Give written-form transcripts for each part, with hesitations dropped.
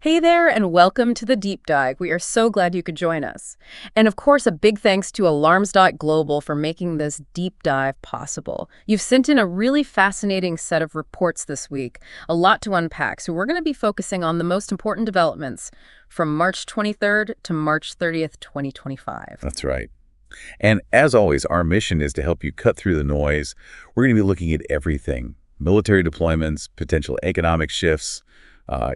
Hey there, and welcome to the Deep Dive. We are so glad you could join us. And of course, a big thanks to Alarms.Global for making this deep dive possible. You've sent in a really fascinating set of reports this week, a lot to unpack, so we're going to be focusing on the most important developments from March 23rd to March 30th, 2025. That's right. And as always, our mission is to help you cut through the noise. We're going to be looking at everything: military deployments, potential economic shifts,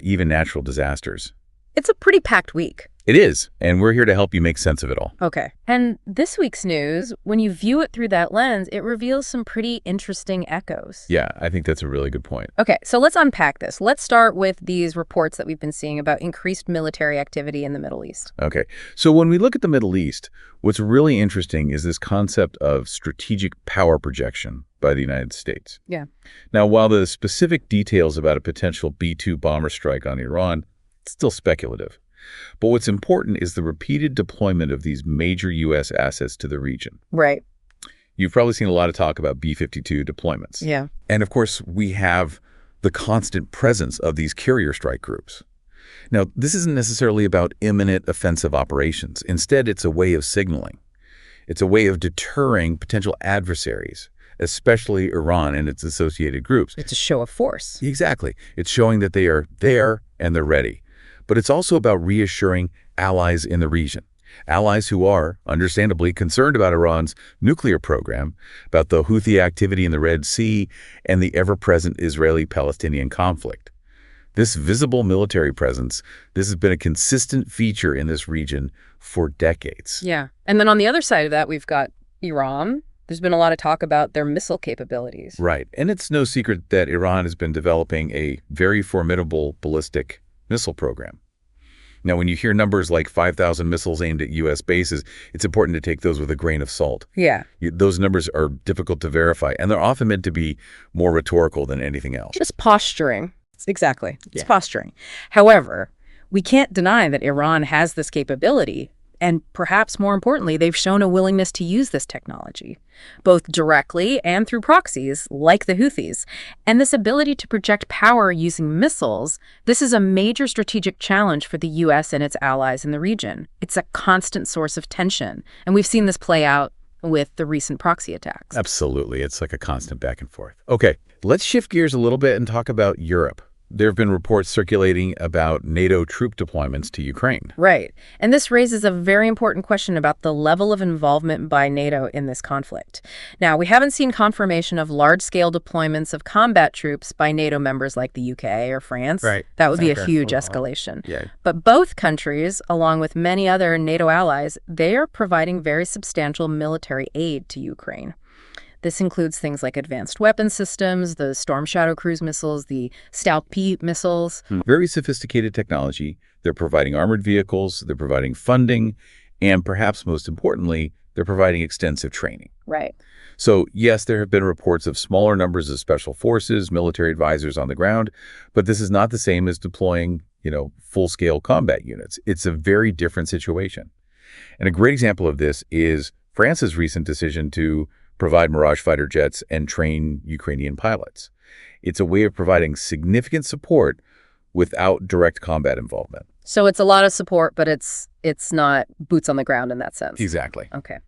even natural disasters. It's a pretty packed week. It is, and we're here to help you make sense of it all. Okay. And this week's news, when you view it through that lens, it reveals some pretty interesting echoes. Yeah, I think that's a really good point. Okay, so let's unpack this. Let's start with these reports that we've been seeing about increased military activity in the Middle East. Okay, so when we look at the Middle East, what's really interesting is this concept of strategic power projection by the United States. Yeah. Now, while the specific details about a potential B-2 bomber strike on Iran, it's still speculative. But what's important is the repeated deployment of these major U.S. assets to the region. Right. You've probably seen a lot of talk about B-52 deployments. Yeah. And of course, we have the constant presence of these carrier strike groups. Now, this isn't necessarily about imminent offensive operations. Instead, it's a way of signaling. It's a way of deterring potential adversaries, especially Iran and its associated groups. It's a show of force. Exactly. It's showing that they are there and they're ready. But it's also about reassuring allies in the region, allies who are, understandably, concerned about Iran's nuclear program, about the Houthi activity in the Red Sea, and the ever-present Israeli-Palestinian conflict. This visible military presence, this has been a consistent feature in this region for decades. Yeah. And then on the other side of that, we've got Iran. There's been a lot of talk about their missile capabilities. Right. And it's no secret that Iran has been developing a very formidable ballistic missile program. Now, when you hear numbers like 5,000 missiles aimed at U.S. bases, it's important to take those with a grain of salt. Yeah. Those numbers are difficult to verify, and they're often meant to be more rhetorical than anything else. Just posturing. Exactly. It's posturing. However, we can't deny that Iran has this capability. And perhaps more importantly, they've shown a willingness to use this technology, both directly and through proxies, like the Houthis. And this ability to project power using missiles, this is a major strategic challenge for the U.S. and its allies in the region. It's a constant source of tension. And we've seen this play out with the recent proxy attacks. Absolutely. It's like a constant back and forth. Okay, let's shift gears a little bit and talk about Europe. There have been reports circulating about NATO troop deployments to Ukraine. Right. And this raises a very important question about the level of involvement by NATO in this conflict. Now, we haven't seen confirmation of large-scale deployments of combat troops by NATO members like the UK or France. Right. That would be a huge escalation. Yeah. But both countries, along with many other NATO allies, they are providing very substantial military aid to Ukraine. This includes things like advanced weapon systems, the Storm Shadow cruise missiles, the Stealth P missiles. Very sophisticated technology. They're providing armored vehicles, they're providing funding, and perhaps most importantly, they're providing extensive training. Right. So yes, there have been reports of smaller numbers of special forces, military advisors on the ground, but this is not the same as deploying, full-scale combat units. It's a very different situation. And a great example of this is France's recent decision to provide Mirage fighter jets and train Ukrainian pilots. It's a way of providing significant support without direct combat involvement. So it's a lot of support, but it's not boots on the ground in that sense. Exactly. Okay.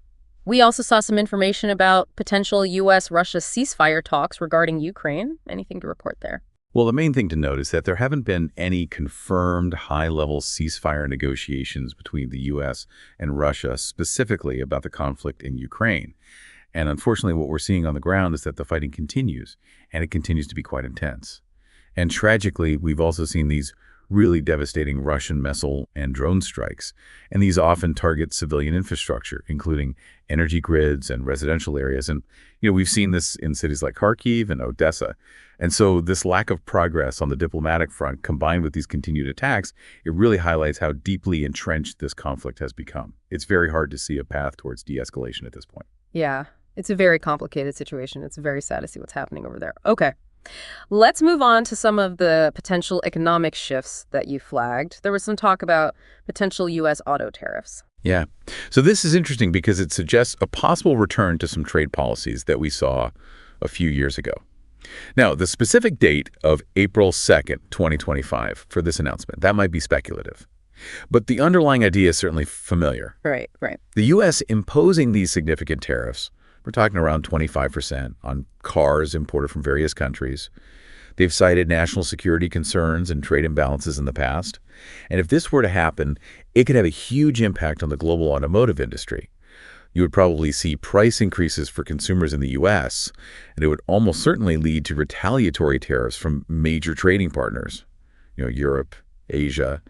We also saw some information about potential U.S.-Russia ceasefire talks regarding Ukraine. Anything to report there? Well, the main thing to note is that there haven't been any confirmed high-level ceasefire negotiations between the U.S. and Russia specifically about the conflict in Ukraine. And unfortunately, what we're seeing on the ground is that the fighting continues, and it continues to be quite intense. And tragically, we've also seen these really devastating Russian missile and drone strikes, and these often target civilian infrastructure, including energy grids and residential areas. And, we've seen this in cities like Kharkiv and Odessa. And so this lack of progress on the diplomatic front, combined with these continued attacks, it really highlights how deeply entrenched this conflict has become. It's very hard to see a path towards de-escalation at this point. Yeah. It's a very complicated situation. It's very sad to see what's happening over there. Okay. Let's move on to some of the potential economic shifts that you flagged. There was some talk about potential U.S. auto tariffs. Yeah. So this is interesting because it suggests a possible return to some trade policies that we saw a few years ago. Now, the specific date of April 2nd, 2025 for this announcement, that might be speculative. But the underlying idea is certainly familiar. Right, right. The U.S. imposing these significant tariffs, we're talking around 25% on cars imported from various countries. They've cited national security concerns and trade imbalances in the past. And if this were to happen, it could have a huge impact on the global automotive industry. You would probably see price increases for consumers in the U.S., and it would almost certainly lead to retaliatory tariffs from major trading partners, Europe, Asia,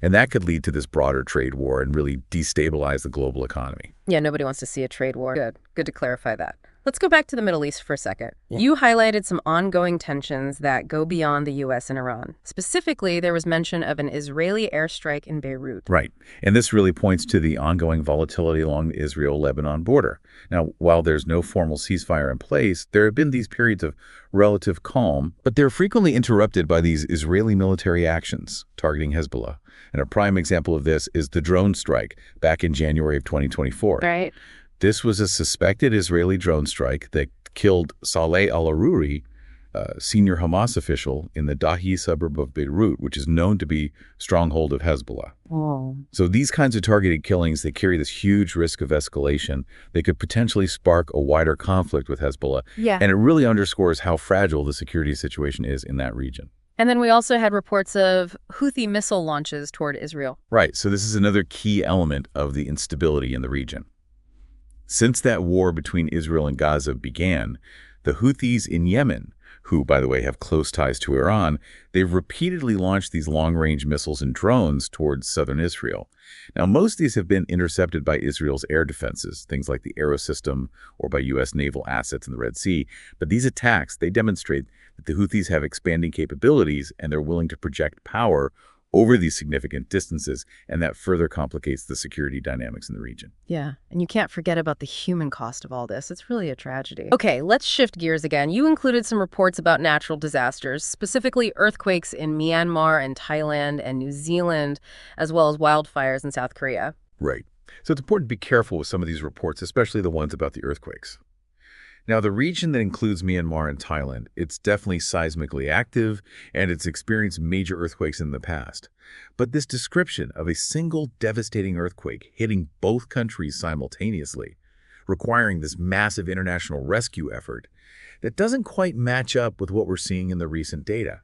and that could lead to this broader trade war and really destabilize the global economy. Yeah, nobody wants to see a trade war. Good to clarify that. Let's go back to the Middle East for a second. Yeah. You highlighted some ongoing tensions that go beyond the U.S. and Iran. Specifically, there was mention of an Israeli airstrike in Beirut. Right. And this really points to the ongoing volatility along the Israel-Lebanon border. Now, while there's no formal ceasefire in place, there have been these periods of relative calm, but they're frequently interrupted by these Israeli military actions targeting Hezbollah. And a prime example of this is the drone strike back in January of 2024. Right. This was a suspected Israeli drone strike that killed Saleh al-Aruri, a senior Hamas official in the Dahi suburb of Beirut, which is known to be stronghold of Hezbollah. Oh. So these kinds of targeted killings, they carry this huge risk of escalation. They could potentially spark a wider conflict with Hezbollah. Yeah. And it really underscores how fragile the security situation is in that region. And then we also had reports of Houthi missile launches toward Israel. Right. So this is another key element of the instability in the region. Since that war between Israel and Gaza began, the Houthis in Yemen, who, by the way, have close ties to Iran, they've repeatedly launched these long-range missiles and drones towards southern Israel. Now, most of these have been intercepted by Israel's air defenses, things like the Arrow system or by U.S. naval assets in the Red Sea. But these attacks, they demonstrate that the Houthis have expanding capabilities and they're willing to project power over these significant distances, and that further complicates the security dynamics in the region. Yeah, and you can't forget about the human cost of all this. It's really a tragedy. Okay, let's shift gears again. You included some reports about natural disasters, specifically earthquakes in Myanmar and Thailand and New Zealand, as well as wildfires in South Korea. Right. So it's important to be careful with some of these reports, especially the ones about the earthquakes. Now, the region that includes Myanmar and Thailand, it's definitely seismically active, and it's experienced major earthquakes in the past. But this description of a single devastating earthquake hitting both countries simultaneously, requiring this massive international rescue effort, that doesn't quite match up with what we're seeing in the recent data.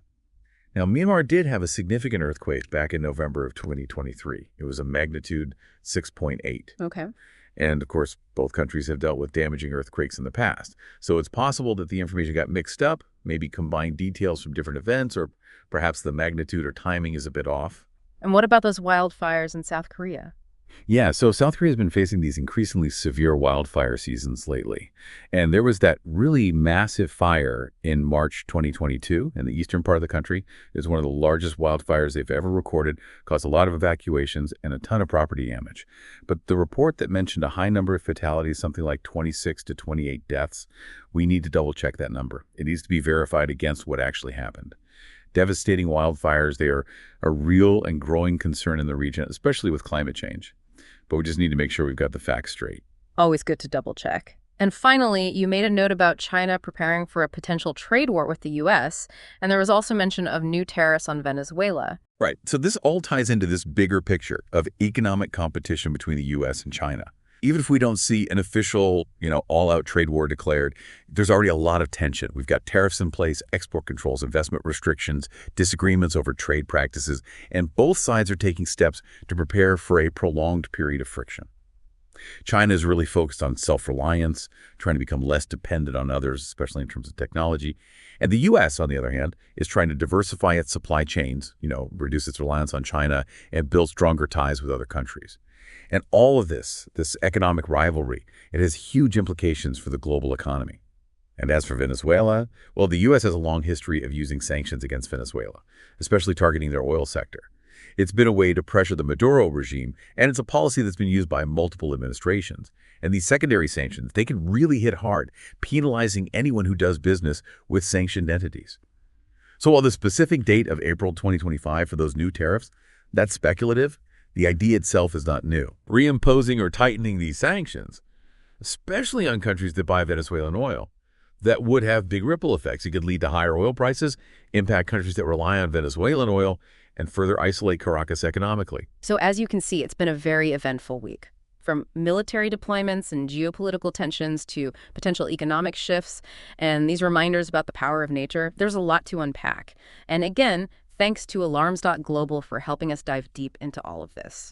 Now, Myanmar did have a significant earthquake back in November of 2023. It was a magnitude 6.8. Okay. And, of course, both countries have dealt with damaging earthquakes in the past. So it's possible that the information got mixed up, maybe combined details from different events, or perhaps the magnitude or timing is a bit off. And what about those wildfires in South Korea? Yeah, so South Korea has been facing these increasingly severe wildfire seasons lately. And there was that really massive fire in March 2022 in the eastern part of the country. It was one of the largest wildfires they've ever recorded, caused a lot of evacuations and a ton of property damage. But the report that mentioned a high number of fatalities, something like 26 to 28 deaths, we need to double check that number. It needs to be verified against what actually happened. Devastating wildfires, they are a real and growing concern in the region, especially with climate change. But we just need to make sure we've got the facts straight. Always good to double check. And finally, you made a note about China preparing for a potential trade war with the U.S., and there was also mention of new tariffs on Venezuela. Right. So this all ties into this bigger picture of economic competition between the U.S. and China. Even if we don't see an official, all-out trade war declared, there's already a lot of tension. We've got tariffs in place, export controls, investment restrictions, disagreements over trade practices, and both sides are taking steps to prepare for a prolonged period of friction. China is really focused on self-reliance, trying to become less dependent on others, especially in terms of technology. And the U.S., on the other hand, is trying to diversify its supply chains, reduce its reliance on China, and build stronger ties with other countries. And all of this economic rivalry, it has huge implications for the global economy. And as for Venezuela, well, the U.S. has a long history of using sanctions against Venezuela, especially targeting their oil sector. It's been a way to pressure the Maduro regime, and it's a policy that's been used by multiple administrations. And these secondary sanctions, they can really hit hard, penalizing anyone who does business with sanctioned entities. So while the specific date of April 2025 for those new tariffs, that's speculative, the idea itself is not new. Reimposing or tightening these sanctions, especially on countries that buy Venezuelan oil, that would have big ripple effects. It could lead to higher oil prices, impact countries that rely on Venezuelan oil, and further isolate Caracas economically. So as you can see, it's been a very eventful week. From military deployments and geopolitical tensions to potential economic shifts and these reminders about the power of nature, there's a lot to unpack. And again, thanks to Alarms.Global for helping us dive deep into all of this.